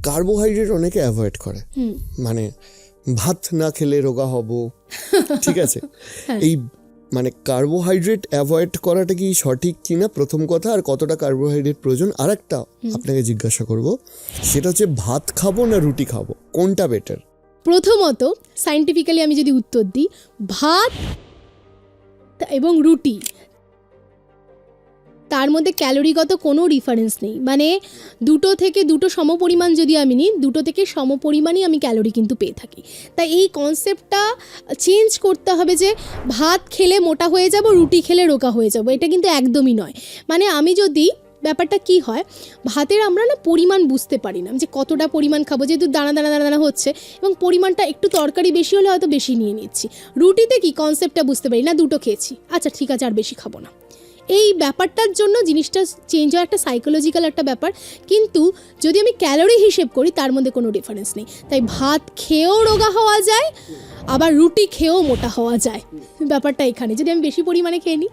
Carbohydrate অনেকে avoid করে, মানে ভাত না খেলে রোগা হব, ঠিক আছে। এই মানে কার্বোহাইড্রেট অ্যাভয়েড করাটা কি সঠিক কিনা প্রথম কথা, আর কতটা কার্বোহাইড্রেট প্রয়োজন। আর একটা আপনাকে জিজ্ঞাসা করব, সেটা হচ্ছে ভাত খাবো না রুটি খাবো, কোনটা বেটার? প্রথমত সায়েন্টিফিক্যালি আমি যদি উত্তর দিই, ভাত এবং রুটি তার মধ্যে ক্যালোরিগত কোনো ডিফারেন্স নেই। মানে দুটো থেকে দুটো সমপরিমাণ যদি আমি নিই, দুটো থেকে সমপরিমাণই আমি ক্যালোরি কিন্তু পেয়ে থাকি। তাই এই কনসেপ্টটা চেঞ্জ করতে হবে যে ভাত খেলে মোটা হয়ে যাব, রুটি খেলে রোগা হয়ে যাব, এটা কিন্তু একদমই নয়। মানে আমি যদি ব্যাপারটা কি হয়, ভাতের আমরা না পরিমাণ বুঝতে পারি না যে কতটা পরিমাণ খাবো, যেহেতু দানা দানা দানা দানা হচ্ছে এবং পরিমাণটা একটু তরকারি বেশি হলে হয়তো বেশি নিয়ে নিচ্ছি। রুটিতে কি কনসেপ্টটা বুঝতে পারি না, দুটো খেয়েছি, আচ্ছা ঠিক আছে আর বেশি খাবো না। এই ব্যাপারটার জন্য জিনিসটা চেঞ্জ হয়, একটা সাইকোলজিক্যাল একটা ব্যাপার। কিন্তু যদি আমি ক্যালোরি হিসেব করি তার মধ্যে কোনো ডিফারেন্স নেই। তাই ভাত খেয়েও রোগা হওয়া যায়, আবার রুটি খেয়েও মোটা হওয়া যায়। ব্যাপারটা এখানে, যদি আমি বেশি পরিমাণে খেয়ে নিই।